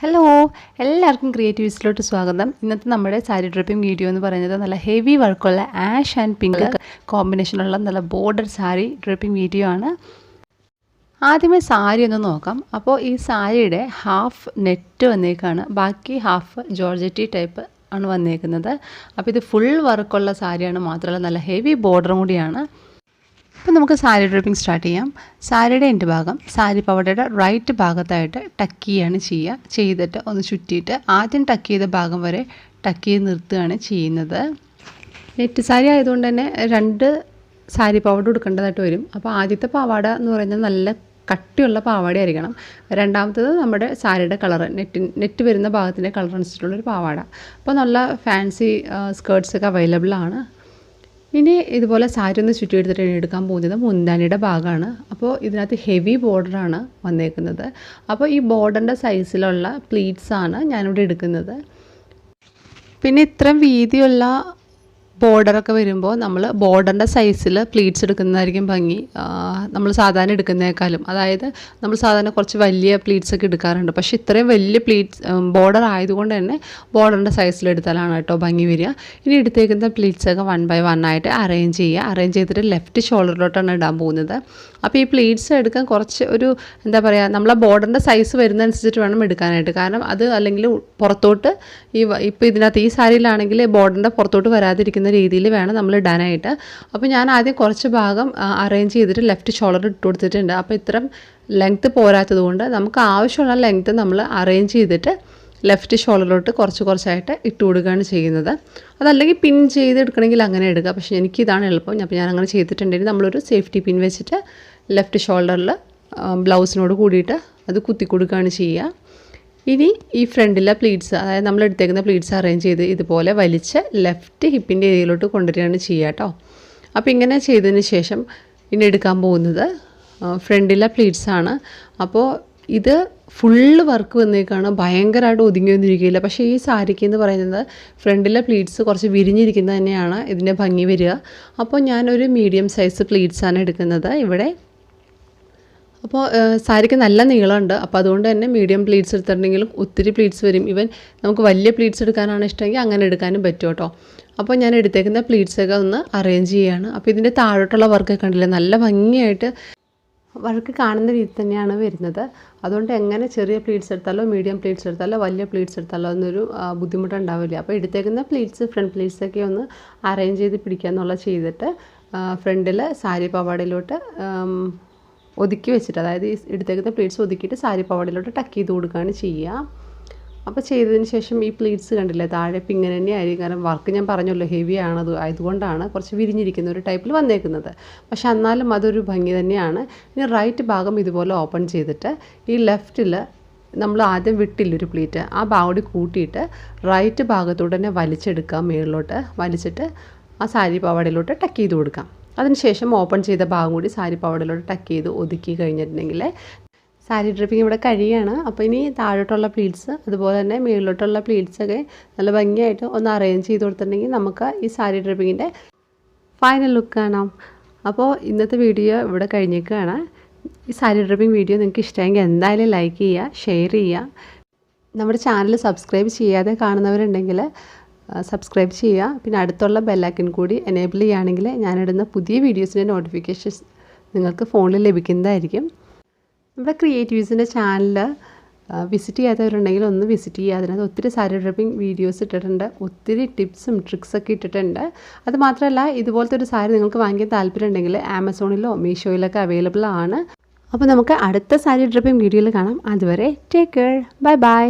Hello, എല്ലാവർക്കും ക്രിയേറ്റീവ്സിലോട്ട് സ്വാഗതം. ഇന്നത്തെ നമ്മുടെ സാരി ഡ്രിപ്പിംഗ് വീഡിയോ എന്ന് പറയുന്നത് നല്ല ഹെവി വർക്കുള്ള ആഷ് ആൻഡ് പിങ്ക് കോമ്പിനേഷനുള്ള നല്ല ബോർഡർ സാരി ഡ്രിപ്പിംഗ് വീഡിയോ ആണ്. ആദ്യമേ സാരി ഒന്ന് നോക്കാം. അപ്പോൾ ഈ സാരിയുടെ ഹാഫ് നെറ്റ് വന്നേക്കാണ്, ബാക്കി ഹാഫ് ജോർജറ്റി ടൈപ്പ് ആണ് വന്നേക്കുന്നത്. അപ്പോൾ ഇത് ഫുൾ വർക്കുള്ള സാരിയാണ്, മാത്രമല്ല നല്ല ഹെവി ബോർഡറും കൂടിയാണ്. അപ്പോൾ നമുക്ക് സാരി ഡ്രിപ്പിംഗ് സ്റ്റാർട്ട് ചെയ്യാം. സാരിയുടെ എൻഡ് ഭാഗം സാരി പവടയുടെ റൈറ്റ് ഭാഗത്തായിട്ട് ടക്ക് ചെയ്യാണ് ചെയ്തിട്ട് ഒന്ന് ചുറ്റിയിട്ട് ആദ്യം ടക്ക് ചെയ്ത ഭാഗം വരെ ടക്ക് ചെയ്ത് നിർത്തുകയാണ് ചെയ്യുന്നത്. നെറ്റ് സാരി ആയതുകൊണ്ട് തന്നെ 2 സാരി പാവാട കൊടുക്കേണ്ടതായിട്ട് വരും. അപ്പോൾ ആദ്യത്തെ പാവാട എന്ന് പറയുന്നത് നല്ല കട്ടിയുള്ള പാവാട ആയിരിക്കണം. രണ്ടാമത്തത് നമ്മുടെ സാരിയുടെ കളറ് നെറ്റ് വരുന്ന ഭാഗത്തിൻ്റെ കളർ അനുസരിച്ചിട്ടുള്ളൊരു പാവാട. അപ്പോൾ നല്ല ഫാൻസി സ്കേർട്ട്സൊക്കെ അവൈലബിൾ ആണ്. ഇനി ഇതുപോലെ സാരി ഒന്ന് ചുറ്റി എടുത്തിട്ട് എടുക്കാൻ പോകുന്നത് മുന്താണിയുടെ ഭാഗമാണ്. അപ്പോൾ ഇതിനകത്ത് ഹെവി ബോർഡറാണ് വന്നേക്കുന്നത്. അപ്പോൾ ഈ ബോർഡറിൻ്റെ സൈസിലുള്ള പ്ലീറ്റ്സാണ് ഞാനിവിടെ എടുക്കുന്നത്. പിന്നെ ഇത്രയും വീതിയുള്ള ബോർഡറൊക്കെ വരുമ്പോൾ നമ്മൾ ബോർഡറിൻ്റെ സൈസിൽ പ്ലീറ്റ്സ് എടുക്കുന്നതായിരിക്കും ഭംഗി, നമ്മൾ സാധാരണ എടുക്കുന്നതിനേക്കാളും. അതായത് നമ്മൾ സാധാരണ കുറച്ച് വലിയ പ്ലീറ്റ്സൊക്കെ എടുക്കാറുണ്ട്, പക്ഷേ ഇത്രയും വലിയ പ്ലീറ്റ്സ് ബോർഡർ ആയതുകൊണ്ട് തന്നെ ബോർഡറിൻ്റെ സൈസിൽ എടുത്താലാണ് കേട്ടോ ഭംഗി വരിക. ഇനി എടുത്തേക്കുന്ന പ്ലീറ്റ്സൊക്കെ 1 by 1 ആയിട്ട് അറേഞ്ച് ചെയ്തിട്ട് ലെഫ്റ്റ് ഷോൾഡറിലോട്ടാണ് ഇടാൻ പോകുന്നത്. അപ്പോൾ ഈ പ്ലീറ്റ്സ് എടുക്കാൻ കുറച്ച് ഒരു എന്താ പറയുക, നമ്മളെ ബോർഡറിൻ്റെ സൈസ് വരുന്നതനുസരിച്ചിട്ട് വേണം എടുക്കാനായിട്ട്. കാരണം അത് അല്ലെങ്കിൽ പുറത്തോട്ട് ഇപ്പോൾ ഇതിനകത്ത് ഈ സാരിയിലാണെങ്കിൽ ബോർഡറിൻ്റെ പുറത്തോട്ട് വരാതിരിക്കുന്ന രീതിയിൽ വേണം നമ്മൾ ഇടാനായിട്ട്. അപ്പോൾ ഞാൻ ആദ്യം കുറച്ച് ഭാഗം അറേഞ്ച് ചെയ്തിട്ട് ലെഫ്റ്റ് ഷോൾഡർ ഇട്ട് കൊടുത്തിട്ടുണ്ട്. അപ്പോൾ ഇത്രയും ലെങ്ത്ത് പോരാത്തത് കൊണ്ട് നമുക്ക് ആവശ്യമുള്ള ലെങ്ത്ത് നമ്മൾ അറേഞ്ച് ചെയ്തിട്ട് ലെഫ്റ്റ് ഷോൾഡറിലോട്ട് കുറച്ചായിട്ട് ഇട്ട് കൊടുക്കുകയാണ് ചെയ്യുന്നത്. അതല്ലെങ്കിൽ പിൻ ചെയ്തെടുക്കണമെങ്കിൽ അങ്ങനെ എടുക്കുക, പക്ഷേ എനിക്കിതാണ് എളുപ്പം. അപ്പോൾ ഞാൻ അങ്ങനെ ചെയ്തിട്ടുണ്ടെങ്കിൽ നമ്മളൊരു സേഫ്റ്റി പിൻ വെച്ചിട്ട് ലെഫ്റ്റ് ഷോൾഡറിൽ ബ്ലൗസിനോട് കൂടിയിട്ട് അത് കുത്തി കൊടുക്കുകയാണ് ചെയ്യുക. ഇനി ഈ ഫ്രണ്ടിലെ പ്ലീറ്റ്സ്, അതായത് നമ്മൾ എടുത്തേക്കുന്ന പ്ലീറ്റ്സ് അറേഞ്ച് ചെയ്ത് ഇതുപോലെ വലിച്ച് ലെഫ്റ്റ് ഹിപ്പിൻ്റെ ഏരിയയിലോട്ട് കൊണ്ടുവരികയാണ് ചെയ്യുക കേട്ടോ. അപ്പോൾ ഇങ്ങനെ ചെയ്തതിന് ശേഷം ഇനി എടുക്കാൻ പോകുന്നത് ഫ്രണ്ടിലെ പ്ലീറ്റ്സാണ്. അപ്പോൾ ഇത് ഫുള്ള് വർക്ക് വന്നേക്കാണ്, ഭയങ്കരമായിട്ട് ഒതുങ്ങി വന്നിരിക്കില്ല. പക്ഷേ ഈ സാരിക്ക് എന്ന് പറയുന്നത് ഫ്രണ്ടിലെ പ്ലീറ്റ്സ് കുറച്ച് വിരിഞ്ഞിരിക്കുന്നത് തന്നെയാണ് ഇതിൻ്റെ ഭംഗി വരിക. അപ്പോൾ ഞാനൊരു മീഡിയം സൈസ് പ്ലീറ്റ്സാണ് എടുക്കുന്നത് ഇവിടെ. അപ്പോൾ സാരിക്ക് നല്ല നീളമുണ്ട്, അപ്പോൾ അതുകൊണ്ട് തന്നെ മീഡിയം പ്ലീറ്റ്സ് എടുത്തിട്ടുണ്ടെങ്കിലും ഒത്തിരി പ്ലീറ്റ്സ് വരും. ഈവൻ നമുക്ക് വലിയ പ്ലീറ്റ്സ് എടുക്കാനാണ് ഇഷ്ടമെങ്കിൽ അങ്ങനെ എടുക്കാനും പറ്റും കേട്ടോ. അപ്പോൾ ഞാൻ എടുത്തേക്കുന്ന പ്ലീറ്റ്സൊക്കെ ഒന്ന് അറേഞ്ച് ചെയ്യുകയാണ്. അപ്പോൾ ഇതിൻ്റെ താഴോട്ടുള്ള വർക്കൊക്കെ കണ്ടില്ലേ, നല്ല ഭംഗിയായിട്ട് വർക്ക് കാണുന്ന രീതി തന്നെയാണ് വരുന്നത്. അതുകൊണ്ട് എങ്ങനെ ചെറിയ പ്ലീറ്റ്സ് എടുത്താലോ മീഡിയം പ്ലീറ്റ്സ് എടുത്താലോ വലിയ പ്ലീറ്റ്സ് എടുത്താലോ എന്നൊരു ബുദ്ധിമുട്ടുണ്ടാവില്ല. അപ്പോൾ എടുത്തേക്കുന്ന പ്ലീറ്റ്സ് ഫ്രണ്ട് പ്ലീറ്റ്സൊക്കെ ഒന്ന് അറേഞ്ച് ചെയ്ത് പിടിക്കുക എന്നുള്ള ചെയ്തിട്ട് ഫ്രണ്ടിൽ സാരി പാവാടയിലോട്ട് ഒതുക്കി വെച്ചിട്ട്, അതായത് ഈ എടുത്തേക്കുന്ന പ്ലീറ്റ്സ് ഒതുക്കിയിട്ട് സാരി പാവാടയിലോട്ട് ടക്ക് ചെയ്ത് കൊടുക്കുകയാണ് ചെയ്യുക. അപ്പോൾ ചെയ്തതിന് ശേഷം ഈ പ്ലീറ്റ്സ് കണ്ടില്ലേ താഴെ ഇപ്പം ഇങ്ങനെ തന്നെയായിരിക്കും. കാരണം വർക്ക് ഞാൻ പറഞ്ഞല്ലോ ഹെവി ആണത്, ആയതുകൊണ്ടാണ് കുറച്ച് വിരിഞ്ഞിരിക്കുന്ന ഒരു ടൈപ്പിൽ വന്നേക്കുന്നത്. പക്ഷെ എന്നാലും അതൊരു ഭംഗി തന്നെയാണ്. ഇനി റൈറ്റ് ഭാഗം ഇതുപോലെ ഓപ്പൺ ചെയ്തിട്ട് ഈ ലെഫ്റ്റിൽ നമ്മൾ ആദ്യം വിട്ടില്ലൊരു പ്ലീറ്റ്, ആ ഭാഗം കൂട്ടിയിട്ട് റൈറ്റ് ഭാഗത്തോട്ട് തന്നെ വലിച്ചെടുക്കാം, മുകളിലോട്ട് വലിച്ചിട്ട് ആ സാരി പാവാടയിലോട്ട് ടക്ക് ചെയ്ത് കൊടുക്കാം. അതിനുശേഷം ഓപ്പൺ ചെയ്ത ഭാഗം കൂടി സാരി പാവാടയിലോട്ട് ടക്ക് ചെയ്ത് ഒതുക്കി കഴിഞ്ഞിട്ടുണ്ടെങ്കിൽ സാരി ഡ്രിപ്പിംഗ് ഇവിടെ കഴിയുകയാണ്. അപ്പോൾ ഇനി താഴോട്ടുള്ള പ്ലീറ്റ്സ് അതുപോലെ തന്നെ മുകളിലോട്ടുള്ള പ്ലീറ്റ്സൊക്കെ നല്ല ഭംഗിയായിട്ട് ഒന്ന് അറേഞ്ച് ചെയ്ത് കൊടുത്തിട്ടുണ്ടെങ്കിൽ നമുക്ക് ഈ സാരി ഡ്രിപ്പിങ്ങിൻ്റെ ഫൈനൽ ലുക്ക് കാണാം. അപ്പോൾ ഇന്നത്തെ വീഡിയോ ഇവിടെ കഴിഞ്ഞേക്കുകയാണ്. ഈ സാരി ഡ്രിപ്പിംഗ് വീഡിയോ നിങ്ങൾക്ക് ഇഷ്ടമെങ്കിൽ എന്തായാലും ലൈക്ക് ചെയ്യുക, ഷെയർ ചെയ്യുക. നമ്മുടെ ചാനൽ സബ്സ്ക്രൈബ് ചെയ്യാതെ കാണുന്നവരുണ്ടെങ്കിൽ സബ്സ്ക്രൈബ് ചെയ്യുക. പിന്നെ അടുത്തുള്ള ബെല്ലൈക്കൺ കൂടി എനേബിൾ ചെയ്യുകയാണെങ്കിൽ ഞാനിടുന്ന പുതിയ വീഡിയോസിൻ്റെ നോട്ടിഫിക്കേഷൻസ് നിങ്ങൾക്ക് ഫോണിൽ ലഭിക്കുന്നതായിരിക്കും. നമ്മുടെ ക്രിയേറ്റീവ്സിൻ്റെ ചാനൽ വിസിറ്റ് ചെയ്യാത്തവരുണ്ടെങ്കിൽ ഒന്ന് വിസിറ്റ് ചെയ്യുക. അതിനകത്ത് ഒത്തിരി സാരി ഡ്രിപ്പിംഗ് വീഡിയോസ് ഇട്ടിട്ടുണ്ട്, ഒത്തിരി ടിപ്സും ട്രിക്സൊക്കെ ഇട്ടിട്ടുണ്ട്. അത് മാത്രമല്ല, ഇതുപോലത്തെ ഒരു സാരി നിങ്ങൾക്ക് വാങ്ങിക്കാൻ താല്പര്യം ഉണ്ടെങ്കിൽ ആമസോണിലോ മീഷോയിലൊക്കെ അവൈലബിൾ ആണ്. അപ്പോൾ നമുക്ക് അടുത്ത സാരി ഡ്രിപ്പിംഗ് വീഡിയോയിൽ കാണാം. അതുവരെ ടേക്ക് കെയർ, ബൈ ബൈ.